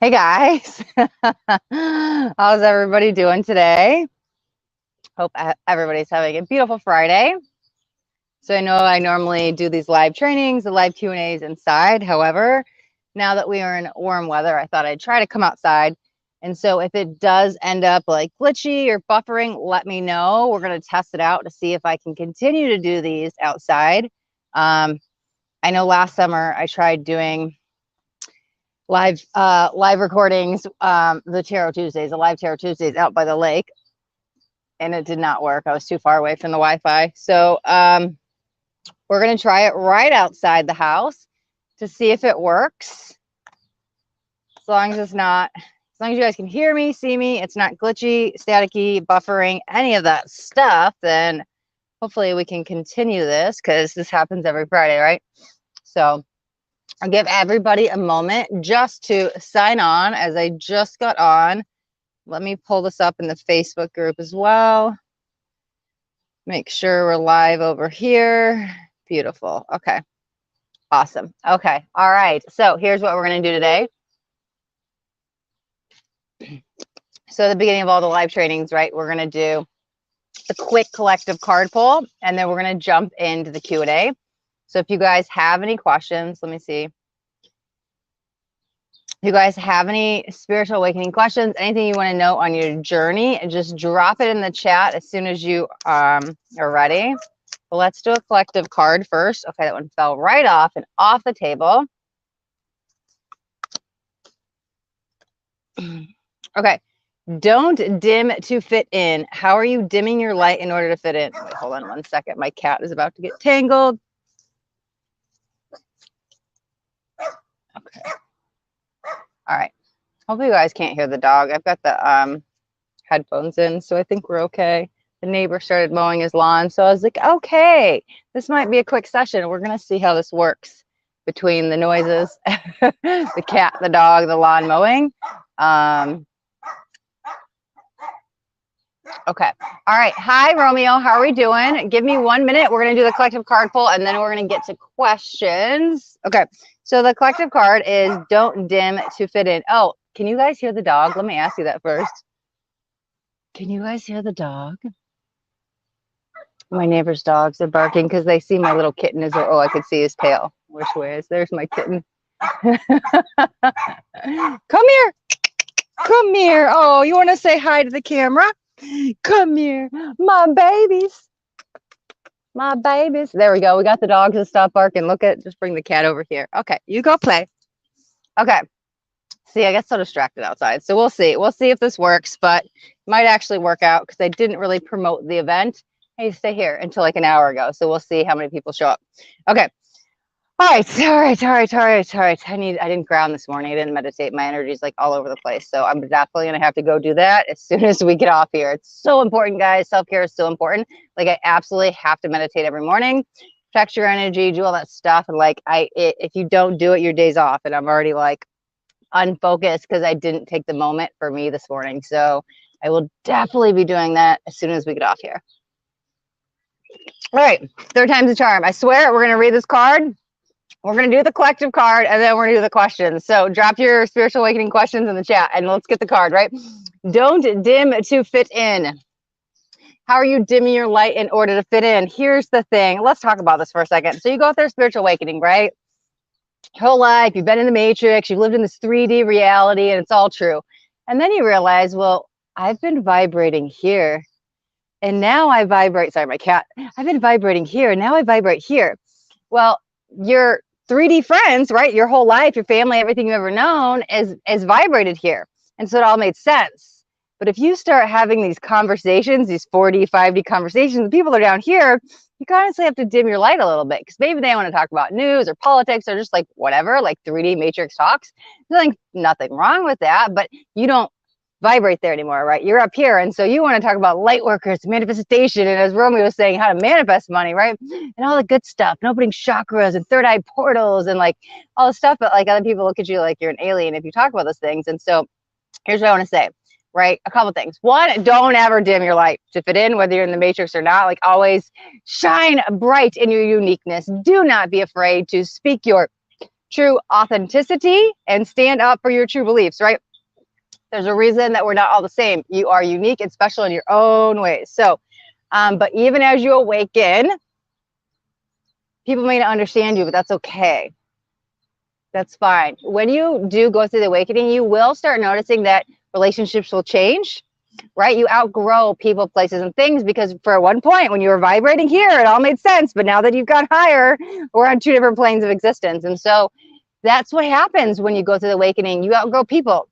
Hey guys, how's everybody doing today? Hope everybody's having a beautiful Friday. So I know I normally do these live trainings, the live Q&As inside. However, now that we are in warm weather, I thought I'd try to come outside. And so if it does end up like glitchy or buffering, let me know. We're going to test it out to see if I can continue to do these outside. I know last summer I tried doing live recordings, the Tarot Tuesdays, the live Tarot Tuesdays out by the lake, and it did not work. I was too far away from the Wi-Fi. So we're going to try it right outside the house to see if it works. As long as it's not, as long as you guys can hear me, see me, it's not glitchy, staticky, buffering, any of that stuff, then hopefully we can continue this, because this happens every Friday, right? So I'll give everybody a moment just to sign on, as I just got on. Let me pull this up in the Facebook group as well. Make sure we're live over here. Beautiful. Okay. Awesome. Okay. All right. So here's what we're going to do today. So at the beginning of all the live trainings, right, we're going to do the quick collective card pull, and then we're going to jump into the Q&A. So if you guys have any questions, let me see. If you guys have any spiritual awakening questions, anything you want to know on your journey, just drop it in the chat as soon as you are ready. But let's do a collective card first. Okay, that one fell right off and off the table. Okay, don't dim to fit in. How are you dimming your light in order to fit in? Wait, hold on one second. My cat is about to get tangled. Okay. All right. Hopefully you guys can't hear the dog. I've got the headphones in, so I think we're okay. The neighbor started mowing his lawn, so I was like, okay, this might be a quick session. We're going to see how this works between the noises, the cat, the dog, the lawn mowing. Okay. All right. Hi, Romeo. How are we doing? Give me 1 minute. We're going to do the collective card pull, and then we're going to get to questions. Okay. So the collective card is don't dim to fit in. Oh, can you guys hear the dog? Let me ask you that first. Can you guys hear the dog? My neighbor's dogs are barking because they see my little kitten is, oh, I could see his tail. Which way is, there's my kitten. Come here. Come here. Oh, you want to say hi to the camera? Come here. My babies. My babies. There we go. We got the dogs to stop barking. Look at, just bring the cat over here. Okay, you go play. Okay. See, I get so distracted outside. So we'll see. We'll see if this works, but it might actually work out because I didn't really promote the event. Hey, stay here until like an hour ago. So we'll see how many people show up. Okay. All right. I didn't ground this morning. I didn't meditate. My energy is like all over the place. So I'm definitely going to have to go do that as soon as we get off here. It's so important, guys. Self-care is so important. Like, I absolutely have to meditate every morning, protect your energy, do all that stuff. And like, if you don't do it, your day's off. And I'm already like unfocused because I didn't take the moment for me this morning. So I will definitely be doing that as soon as we get off here. All right. Third time's a charm. I swear we're going to read this card. We're going to do the collective card, and then we're going to do the questions. So drop your spiritual awakening questions in the chat, and let's get the card, right? Don't dim to fit in. How are you dimming your light in order to fit in? Here's the thing. Let's talk about this for a second. So you go through spiritual awakening, right? Your whole life, you've been in the matrix, you've lived in this 3D reality, and it's all true. And then you realize, well, I've been vibrating here, and now I vibrate. Sorry, my cat. I've been vibrating here, and now I vibrate here. Well, your 3D friends, right? Your whole life, your family, everything you've ever known is vibrated here. And so it all made sense. But if you start having these conversations, these 4D, 5D conversations, the people are down here, you honestly have to dim your light a little bit, because maybe they want to talk about news or politics or just like whatever, like 3D matrix talks. There's nothing wrong with that, but you don't vibrate there anymore, right? You're up here, and so you want to talk about light workers, manifestation, and as Romeo was saying, how to manifest money, right? And all the good stuff, and opening chakras and third eye portals and like all the stuff. But like, other people look at you like you're an alien if you talk about those things. And so here's what I want to say, right? A couple things. One, don't ever dim your light to fit in, whether you're in the matrix or not. Like, always shine bright in your uniqueness. Do not be afraid to speak your true authenticity and stand up for your true beliefs, right? There's a reason that we're not all the same. You are unique and special in your own ways. So, but even as you awaken, people may not understand you, but that's okay. That's fine. When you do go through the awakening, you will start noticing that relationships will change, right? You outgrow people, places, and things because for one point when you were vibrating here, it all made sense. But now that you've got higher, we're on two different planes of existence. And so that's what happens when you go through the awakening. You outgrow people.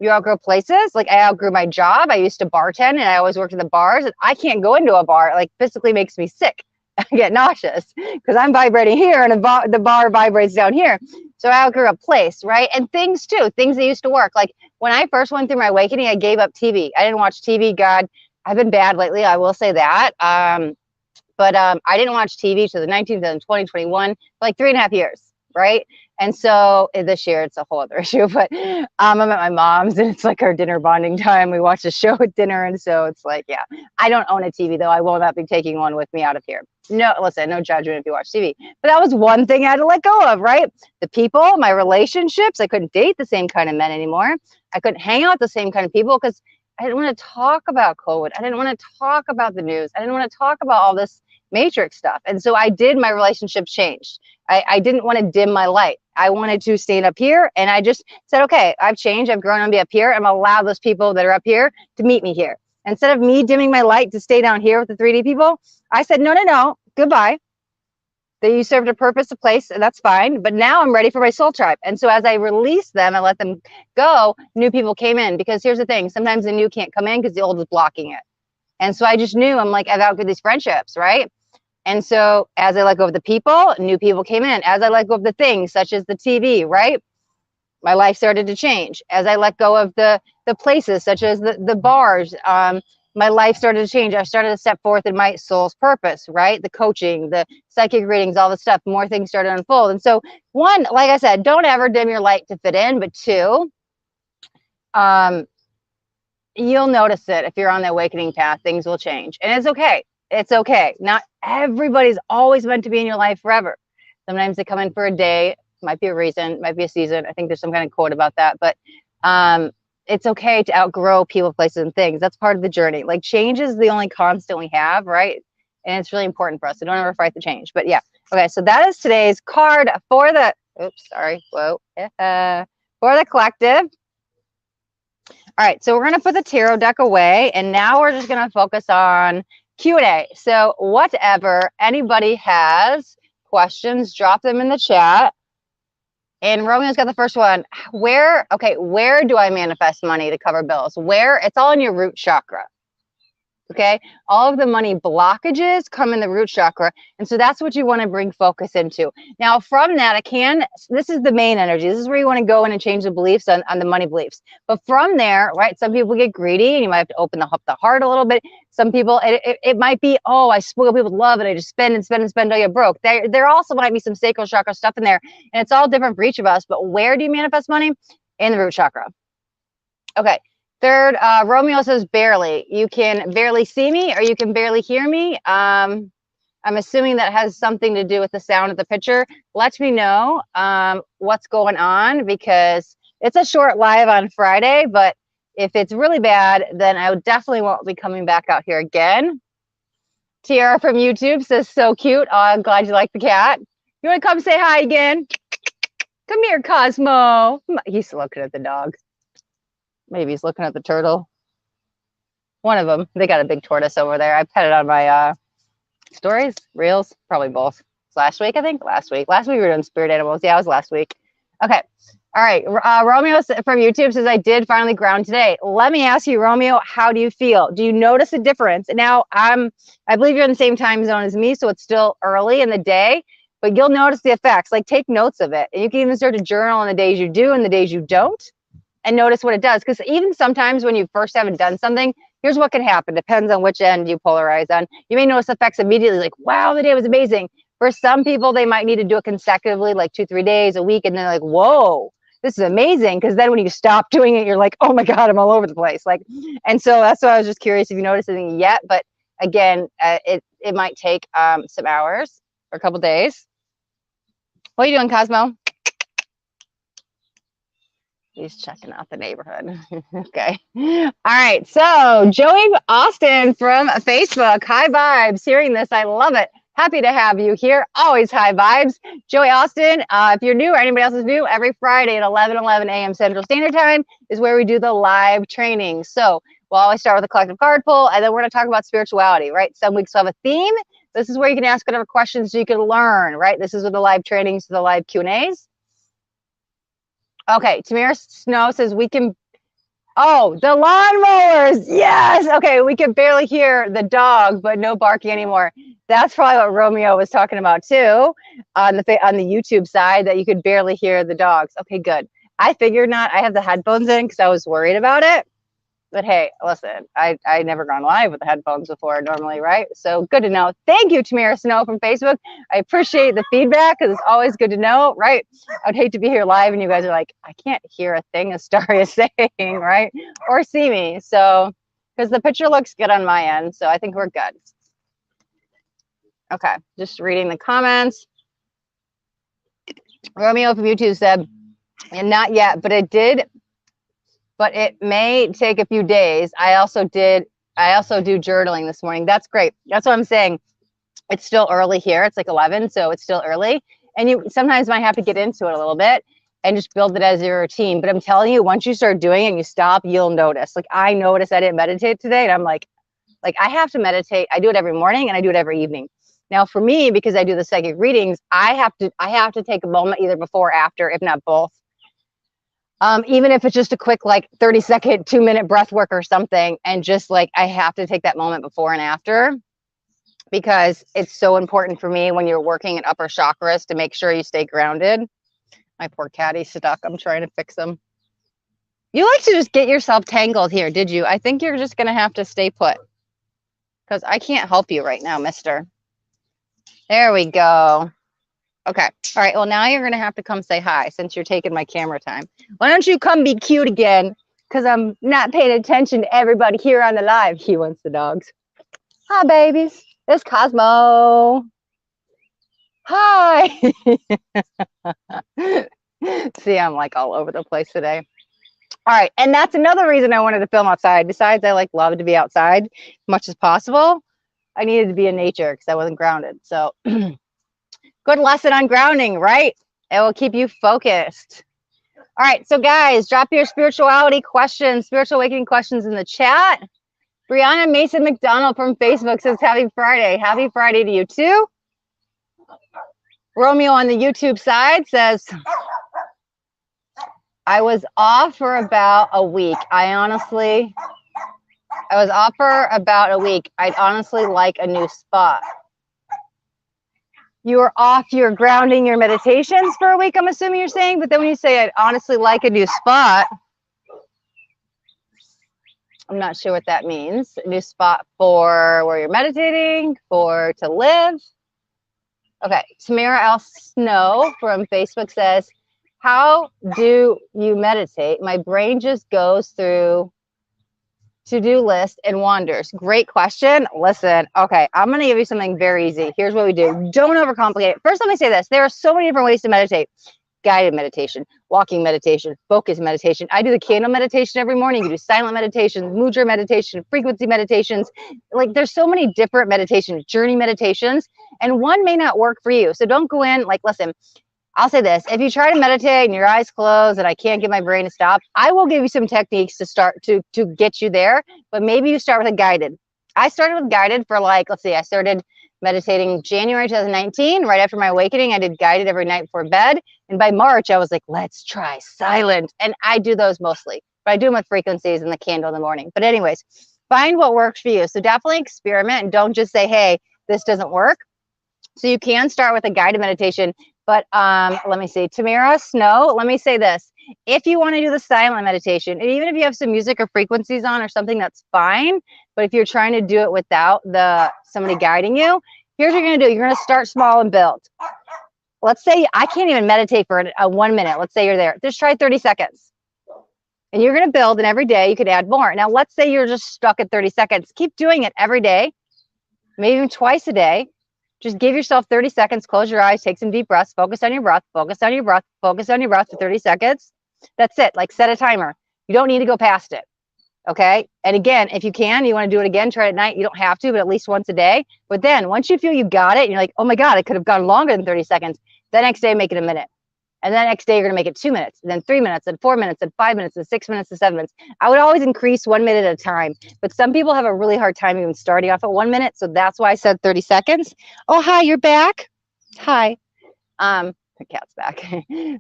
You outgrow places. Like I outgrew my job. I used to bartend and I always worked in the bars. And I can't go into a bar. It like physically makes me sick. I get nauseous because I'm vibrating here and the bar vibrates down here. So I outgrew a place, right? And things too, things that used to work. Like when I first went through my awakening, I gave up TV. I didn't watch TV. God, I've been bad lately. I will say that. But I didn't watch TV to the 19th and 2021 for like 3.5 years, right? And so this year it's a whole other issue, but I'm at my mom's and it's like our dinner bonding time. We watch a show at dinner. And so it's like, yeah, I don't own a TV though. I will not be taking one with me out of here. No, listen, no judgment if you watch TV, but that was one thing I had to let go of, right? The people, my relationships, I couldn't date the same kind of men anymore. I couldn't hang out with the same kind of people because I didn't want to talk about COVID. I didn't want to talk about the news. I didn't want to talk about all this matrix stuff. And so my relationships changed. I didn't want to dim my light. I wanted to stand up here and I just said, okay, I've changed. I've grown to be up here. I'm allow those people that are up here to meet me here. Instead of me dimming my light to stay down here with the 3D people, I said, no, goodbye. That you served a purpose, a place, and that's fine. But now I'm ready for my soul tribe. And so as I released them and let them go, new people came in. Because here's the thing, sometimes the new can't come in because the old is blocking it. And so I just knew, I'm like, I've outgrew these friendships, right? And so as I let go of the people, new people came in. As I let go of the things, such as the TV, right? My life started to change. As I let go of the places, such as the bars, my life started to change. I started to step forth in my soul's purpose, right? The coaching, the psychic readings, all the stuff, more things started to unfold. And so one, like I said, don't ever dim your light to fit in. But two, you'll notice it if you're on the awakening path, things will change. And it's okay. It's okay. Not everybody's always meant to be in your life forever. Sometimes they come in for a day, might be a reason, might be a season. I think there's some kind of quote about that, but it's okay to outgrow people, places, and things. That's part of the journey. Like change is the only constant we have, right? And it's really important for us. So don't ever fight the change. But yeah, okay. So that is today's card for the. Oops, sorry. Whoa. For the collective. All right, so we're going to put the tarot deck away, and now we're just going to focus on Q&A. So whatever anybody has questions, drop them in the chat. And Romeo's got the first one. Where do I manifest money to cover bills? Where? It's all in your root chakra. Okay, all of the money blockages come in the root chakra. And so that's what you want to bring focus into. Now, from that, this is the main energy. This is where you want to go in and change the beliefs on the money beliefs. But from there, right, some people get greedy and you might have to open up the heart a little bit. Some people, it might be, oh, I spoil people with love and I just spend and spend and spend until you're broke. There also might be some sacral chakra stuff in there. And it's all different for each of us. But where do you manifest money? In the root chakra. Okay. Third, Romeo says barely. You can barely see me or you can barely hear me. I'm assuming that has something to do with the sound of the picture. Let me know what's going on because it's a short live on Friday, but if it's really bad, then I definitely won't be coming back out here again. Tiara from YouTube says, so cute. Oh, I'm glad you like the cat. You want to come say hi again? Come here, Cosmo. He's looking at the dog. Maybe he's looking at the turtle. One of them. They got a big tortoise over there. I put it on my stories, reels, probably both. Last week, I think. Last week we were doing spirit animals. Yeah, it was last week. Okay. All right. Romeo from YouTube says, I did finally ground today. Let me ask you, Romeo, how do you feel? Do you notice a difference? Now, I believe you're in the same time zone as me, so it's still early in the day, but you'll notice the effects. Like, take notes of it. And you can even start to journal on the days you do and the days you don't. And notice what it does. Because even sometimes when you first haven't done something, here's what can happen. Depends on which end you polarize on. You may notice effects immediately, like, wow, the day was amazing. For some people, they might need to do it consecutively, like 2-3 days, a week. And they're like, whoa, this is amazing. Because then when you stop doing it, you're like, oh my God, I'm all over the place. Like, and so that's why I was just curious if you noticed anything yet. But again, it might take some hours or a couple days. What are you doing, Cosmo? He's checking out the neighborhood. Okay. All right. So Joey Austin from Facebook. High vibes. Hearing this, I love it. Happy to have you here. Always high vibes. Joey Austin, if you're new or anybody else is new, every Friday at 11 a.m. Central Standard Time is where we do the live training. So we'll always start with a collective card pull, and then we're going to talk about spirituality, right? Some weeks we'll have a theme. This is where you can ask whatever questions you can learn, right? This is with the live trainings, the live Q&As. Okay, Tamara Snow says we can, oh, the lawnmowers, yes. Okay, we can barely hear the dog, but no barking anymore. That's probably what Romeo was talking about too, on the YouTube side, that you could barely hear the dogs. Okay, good. I figured not. I have the headphones in because I was worried about it. But hey, listen, I never gone live with the headphones before normally, right? So good to know. Thank you, Tamara Snow from Facebook. I appreciate the feedback because it's always good to know, right? I'd hate to be here live and you guys are like, I can't hear a thing Astaria is saying, right? Or see me. So, because the picture looks good on my end. So I think we're good. Okay, just reading the comments. Romeo from YouTube said, and not yet, but it did. But it may take a few days. I also do journaling this morning. That's great. That's what I'm saying. It's still early here. It's like 11, so it's still early. And you sometimes might have to get into it a little bit and just build it as your routine. But I'm telling you, once you start doing it and you stop, you'll notice. Like I noticed I didn't meditate today, and I'm like I have to meditate. I do it every morning and I do it every evening. Now for me, because I do the psychic readings, I have to take a moment either before or after, if not both. Even if it's just a quick, like 30-second, 2-minute breath work or something. And just like, I have to take that moment before and after because it's so important for me when you're working in upper chakras to make sure you stay grounded. My poor catty's stuck. I'm trying to fix him. You like to just get yourself tangled here, did you? I think you're just going to have to stay put because I can't help you right now, mister. There we go. Okay. All right. Well, now you're going to have to come say hi since you're taking my camera time. Why don't you come be cute again? Because I'm not paying attention to everybody here on the live. He wants the dogs. Hi, babies. It's Cosmo. Hi. See, I'm like all over the place today. All right. And that's another reason I wanted to film outside. Besides, I love to be outside as much as possible. I needed to be in nature because I wasn't grounded. So good lesson on grounding, right? It will keep you focused. All right, so guys, drop your spirituality questions, spiritual awakening questions in the chat. Brianna Mason McDonald from Facebook says, happy Friday. Happy Friday to you too. Romeo on the YouTube side says, I was off for about a week. I was off for about a week. I'd honestly like a new spot. You were off your grounding, your meditations for a week, I'm assuming you're saying. But then when you say I'd honestly like a new spot, I'm not sure what that means. A new spot for where you're meditating, for to live. Okay, Tamara L. Snow from Facebook says, how do you meditate? My brain just goes through to-do list and wanders. Great question. Listen, okay, I'm going to give you something very easy. Here's what we do. Don't overcomplicate it. First, let me say this. There are so many different ways to meditate. Guided meditation, walking meditation, focus meditation. I do the candle meditation every morning. You do silent meditations, mudra meditation, frequency meditations. Like there's so many different meditations, journey meditations, and one may not work for you. So don't go in like, listen, I'll say this. If you try to meditate and your eyes closed and I can't get my brain to stop, I will give you some techniques to start to get you there. But maybe you start with a guided. I started with guided for like, let's see, I started meditating January 2019. Right after my awakening, I did guided every night before bed. And by March, I was like, let's try silent. And I do those mostly. But I do them with frequencies and the candle in the morning. But anyways, find what works for you. So definitely experiment and don't just say, hey, this doesn't work. So you can start with a guided meditation. But let me see, Tamara Snow, let me say this. If you want to do the silent meditation, and even if you have some music or frequencies on or something, that's fine. But if you're trying to do it without somebody guiding you, here's what you're going to do. You're going to start small and build. Let's say I can't even meditate for a 1 minute. Let's say you're there. Just try 30 seconds. And you're going to build, and every day you could add more. Now, let's say you're just stuck at 30 seconds. Keep doing it every day, maybe even twice a day. Just give yourself 30 seconds, close your eyes, take some deep breaths, focus on your breath, focus on your breath, focus on your breath for 30 seconds. That's it. Like set a timer. You don't need to go past it. Okay. And again, if you can, you want to do it again, try it at night. You don't have to, but at least once a day. But then once you feel you got it, you're like, oh my God, I could have gone longer than 30 seconds. The next day, make it a minute. And then next day, you're going to make it 2 minutes, and then 3 minutes, and 4 minutes, and 5 minutes, and 6 minutes, and 7 minutes. I would always increase 1 minute at a time. But some people have a really hard time even starting off at 1 minute. So that's why I said 30 seconds. Oh, hi, you're back. Hi. The cat's back.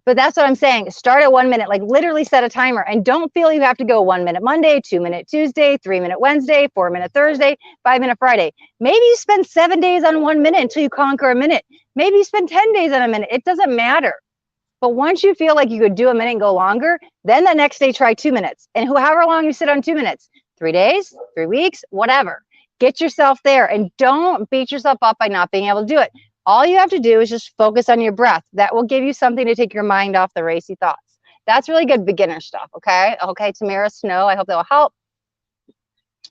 But that's what I'm saying. Start at 1 minute, like literally set a timer, and don't feel you have to go 1 minute Monday, 2 minute Tuesday, 3 minute Wednesday, 4 minute Thursday, 5 minute Friday. Maybe you spend 7 days on 1 minute until you conquer a minute. Maybe you spend 10 days on a minute. It doesn't matter. But once you feel like you could do a minute and go longer, then the next day try 2 minutes. And however long you sit on 2 minutes, 3 days, 3 weeks, whatever. Get yourself there and don't beat yourself up by not being able to do it. All you have to do is just focus on your breath. That will give you something to take your mind off the racy thoughts. That's really good beginner stuff, okay? Okay, Tamara Snow, I hope that will help.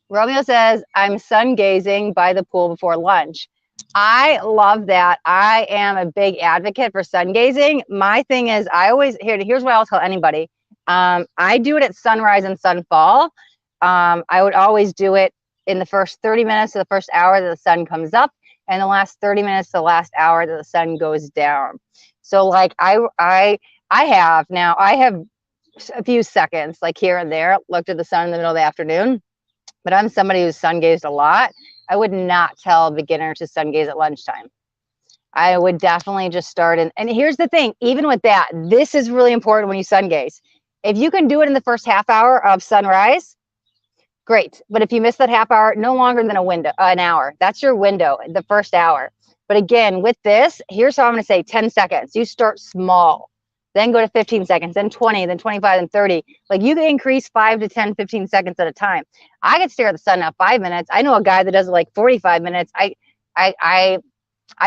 Romeo says, I'm sun gazing by the pool before lunch. I love that. I am a big advocate for sun gazing. My thing is, here's what I'll tell anybody. I do it at sunrise and sunfall. I would always do it in the first 30 minutes to the first hour that the sun comes up, and the last 30 minutes to the last hour that the sun goes down. So like I have a few seconds like here and there, looked at the sun in the middle of the afternoon, but I'm somebody who's sun gazed a lot. I would not tell a beginner to sun gaze at lunchtime. I would definitely just start and here's the thing, even with that, this is really important when you sun gaze. If you can do it in the first half hour of sunrise, great. But if you miss that half hour, no longer than an hour. That's your window, the first hour. But again, with this, here's how I'm going to say 10 seconds. You start small, then go to 15 seconds, then 20, then 25, then 30. Like you can increase 5 to 10, 15 seconds at a time. I could stare at the sun now 5 minutes. I know a guy that does it like 45 minutes. I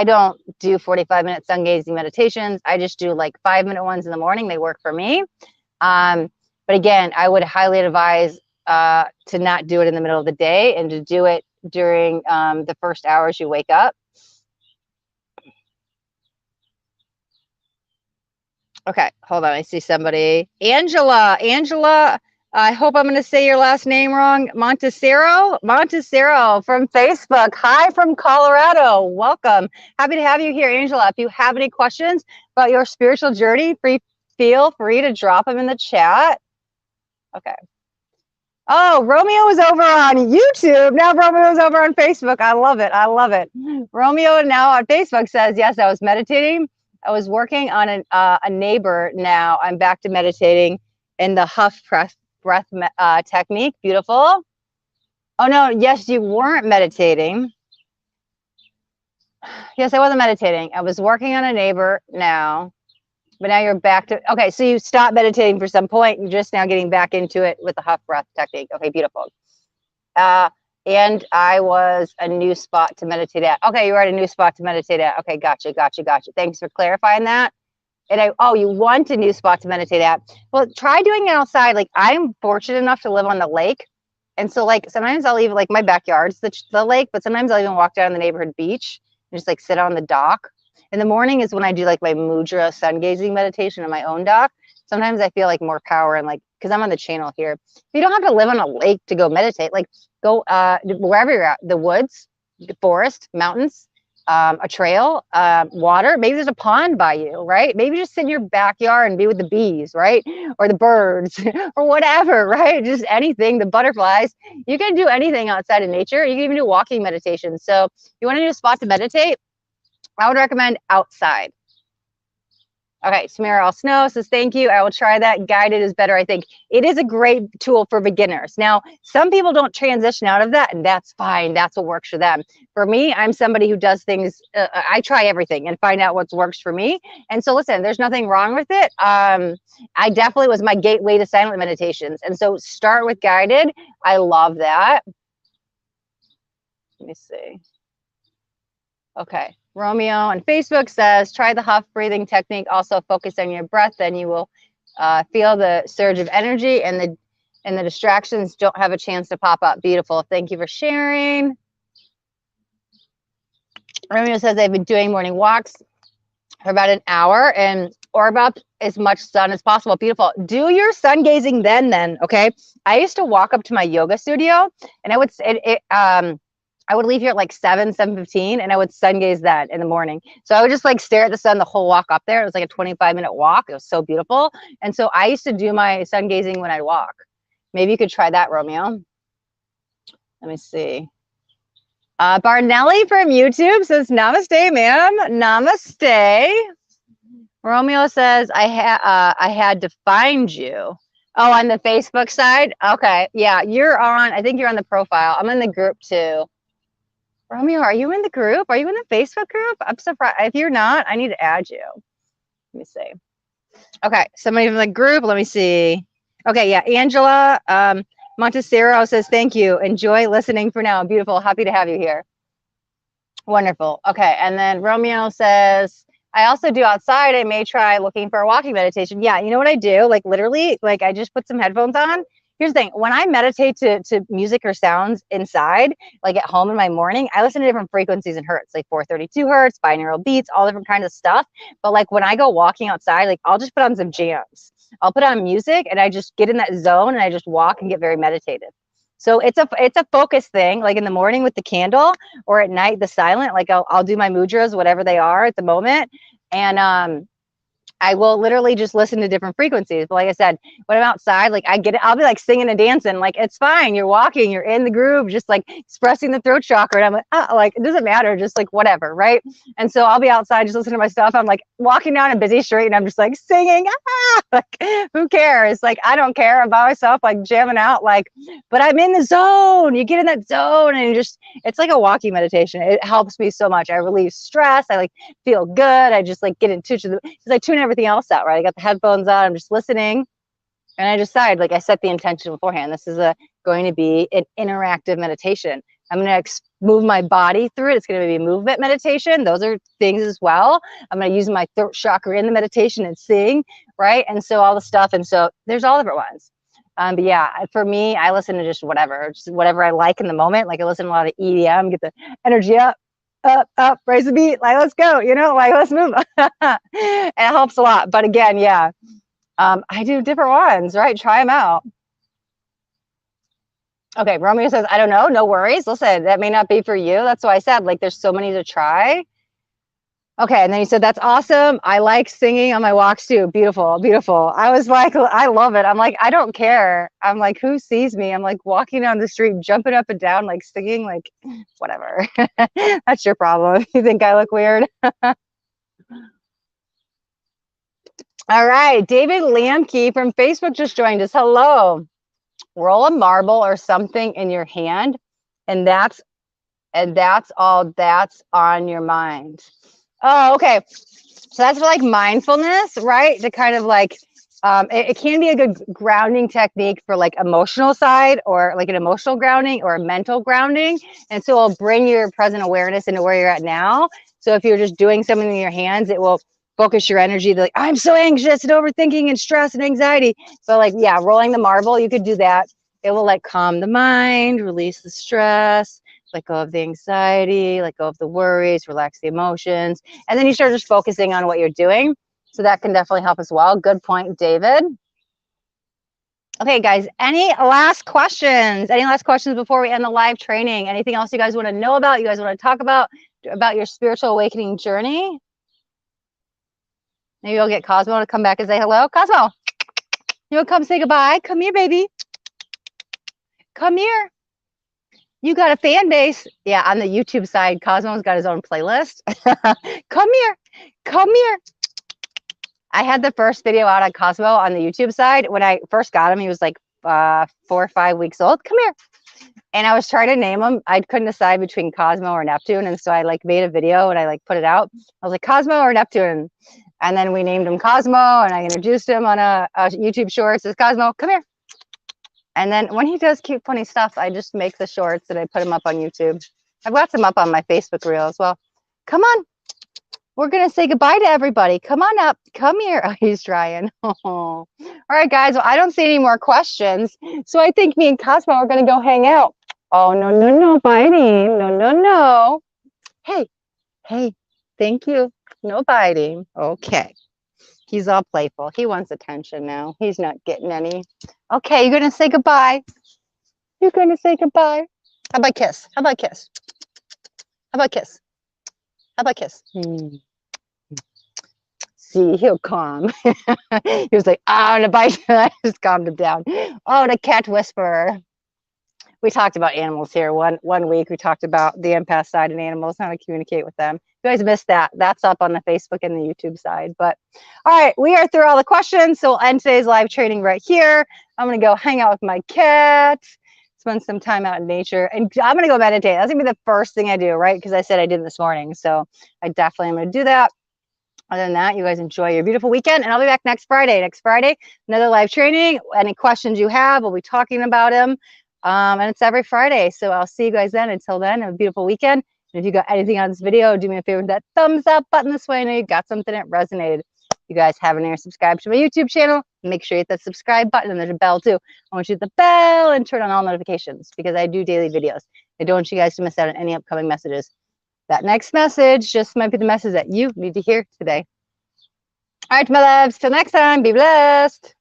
don't do 45-minute sun gazing meditations. I just do like 5-minute ones in the morning. They work for me. But again, I would highly advise to not do it in the middle of the day and to do it during the first hours you wake up. Okay, hold on. I see somebody. Angela, I hope I'm going to say your last name wrong. Montesero from Facebook. Hi from Colorado. Welcome. Happy to have you here, Angela. If you have any questions about your spiritual journey, feel free to drop them in the chat. Okay. Oh, Romeo is over on YouTube. Now Romeo is over on Facebook. I love it. I love it. Romeo now on Facebook says, yes, I was meditating. I was working on a neighbor. Now I'm back to meditating in the huff breath technique. Beautiful. Oh, no. Yes, you weren't meditating. Yes, I wasn't meditating. I was working on a neighbor now. But now you're back to, okay, so you stopped meditating for some point. You're just now getting back into it with the huff breath technique. Okay, beautiful. And I was a new spot to meditate at. Okay, you were at a new spot to meditate at. Okay, gotcha. Thanks for clarifying that. And you want a new spot to meditate at. Well, try doing it outside. Like I'm fortunate enough to live on the lake. And so like sometimes I'll even like my backyard's the lake, but sometimes I'll even walk down the neighborhood beach and just like sit on the dock. In the morning is when I do like my mudra sun gazing meditation on my own dock. Sometimes I feel like more power and like, because I'm on the channel here. You don't have to live on a lake to go meditate. Like go wherever you're at, the woods, the forest, mountains, a trail, water. Maybe there's a pond by you, right? Maybe just sit in your backyard and be with the bees, right? Or the birds or whatever, right? Just anything, the butterflies. You can do anything outside of nature. You can even do walking meditation. So you want to do a spot to meditate? I would recommend outside. Okay, Samira All Snow says, thank you. I will try that. Guided is better, I think. It is a great tool for beginners. Now, some people don't transition out of that, and that's fine. That's what works for them. For me, I'm somebody who does things. I try everything and find out what works for me. And so, listen, there's nothing wrong with it. I definitely was my gateway to silent meditations. And so start with guided. I love that. Let me see. Okay. Romeo on Facebook says, try the huff breathing technique. Also focus on your breath. Then you will feel the surge of energy and the distractions don't have a chance to pop up. Beautiful. Thank you for sharing. Romeo says, I've been doing morning walks for about an hour. And orb up as much sun as possible. Beautiful. Do your sun gazing then, okay? I used to walk up to my yoga studio and I would leave here at like 7:15, and I would sun gaze then in the morning. So I would just like stare at the sun the whole walk up there. It was like a 25-minute walk. It was so beautiful. And so I used to do my sun gazing when I walk. Maybe you could try that, Romeo. Let me see. Barnelli from YouTube says, namaste, ma'am. Namaste. Romeo says, I had to find you. Oh, on the Facebook side? Okay. Yeah, I think you're on the profile. I'm in the group too. Romeo, are you in the group? Are you in the Facebook group? I'm surprised. If you're not, I need to add you. Let me see. Okay, somebody from the group. Let me see. Okay, yeah, Angela Montesero says, thank you. Enjoy listening for now. Beautiful. Happy to have you here. Wonderful. Okay, and then Romeo says, I also do outside. I may try looking for a walking meditation. Yeah, you know what I do? Like literally, like I just put some headphones on. Here's the thing. When I meditate to music or sounds inside, like at home in my morning, I listen to different frequencies and hertz, like 432 hertz, binaural beats, all different kinds of stuff. But like when I go walking outside, like I'll just put on some jams. I'll put on music and I just get in that zone and I just walk and get very meditative. So it's a focus thing, like in the morning with the candle or at night, the silent, like I'll do my mudras, whatever they are at the moment. And I will literally just listen to different frequencies. But like I said, when I'm outside, like I'll be like singing and dancing, like it's fine. You're walking, you're in the groove, just like expressing the throat chakra. And I'm like, oh, like it doesn't matter, just like whatever, right? And so I'll be outside just listening to my stuff. I'm like walking down a busy street and I'm just like singing, like who cares? Like I don't care. I'm by myself, like jamming out, like, but I'm in the zone. You get in that zone and it's like a walking meditation. It helps me so much. I relieve stress. I like feel good. I just like get in touch with because I tune everything else out, right? I got the headphones on, I'm just listening, and I decide, like I set the intention beforehand. This is going to be an interactive meditation. I'm going to move my body through it. It's going to be a movement meditation. Those are things as well. I'm going to use my throat chakra in the meditation and sing, right? And so all the stuff. And so there's all different ones. But yeah, for me, I listen to just whatever I like in the moment. Like I listen to a lot of EDM, get the energy up, raise the beat, like let's go, like let's move. It helps a lot. But again, yeah, I do different ones, right? Try them out. Okay, Romeo says, I don't know, no worries. Listen, that may not be for you. That's why I said, like, there's so many to try. Okay, and then he said, that's awesome. I like singing on my walks too. Beautiful, beautiful. I was like, I love it. I'm like, I don't care. I'm like, who sees me? I'm like walking down the street, jumping up and down, like singing, like whatever. That's your problem. You think I look weird? All right, David Lamke from Facebook just joined us. Hello. Roll a marble or something in your hand, and that's all that's on your mind. Oh, okay. So that's for like mindfulness, right? To kind of like, it can be a good grounding technique for like emotional side or like an emotional grounding or a mental grounding. And so it'll bring your present awareness into where you're at now. So if you're just doing something in your hands, it will focus your energy. Like, I'm so anxious and overthinking and stress and anxiety. So like, yeah, rolling the marble, you could do that. It will like calm the mind, release the stress, let go of the anxiety, let go of the worries, relax the emotions. And then you start just focusing on what you're doing. So that can definitely help as well. Good point, David. Okay, guys, any last questions? Any last questions before we end the live training? Anything else you guys want to know about? You guys want to talk about your spiritual awakening journey? Maybe I'll get Cosmo to come back and say hello. Cosmo, you want to come say goodbye? Come here, baby. Come here. You got a fan base. Yeah, on the YouTube side, Cosmo's got his own playlist. Come here. Come here. I had the first video out on Cosmo on the YouTube side. When I first got him, he was like 4 or 5 weeks old. Come here. And I was trying to name him. I couldn't decide between Cosmo or Neptune. And so I like made a video and I like put it out. I was like, Cosmo or Neptune? And then we named him Cosmo and I introduced him on a YouTube short. It says, Cosmo, come here. And then when he does cute, funny stuff, I just make the shorts and I put them up on YouTube. I've got some up on my Facebook reel as well. Come on. We're going to say goodbye to everybody. Come on up. Come here. Oh, he's trying. Oh. All right, guys. Well, I don't see any more questions. So I think me and Cosmo are going to go hang out. Oh, no, biting. No. Hey. Thank you. No biting. Okay. He's all playful. He wants attention now. He's not getting any. Okay, you're going to say goodbye. You're going to say goodbye. How about kiss? How about kiss? How about kiss? How about kiss? See, he'll calm. He was like, I'm going to bite. I just calmed him down. Oh, the cat whisperer. We talked about animals here. One week we talked about the empath side and animals, how to communicate with them. If you guys missed that, that's up on the Facebook and the YouTube side. But all right, we are through all the questions. So we'll end today's live training right here. I'm going to go hang out with my cat, spend some time out in nature, and I'm going to go meditate. That's going to be the first thing I do, right? Because I said I did this morning. So I definitely am going to do that. Other than that, you guys enjoy your beautiful weekend, and I'll be back next Friday. Next Friday, another live training. Any questions you have, we'll be talking about them. And it's every Friday. So I'll see you guys then. Until then, have a beautiful weekend. And if you got anything on this video, do me a favor with that thumbs up button this way. I know you got something that resonated. You guys haven't yet subscribed to my YouTube channel, make sure you hit that subscribe button, and there's a bell too. I want you to hit the bell and turn on all notifications because I do daily videos. I don't want you guys to miss out on any upcoming messages. That next message just might be the message that you need to hear today. All right, my loves, till next time, be blessed.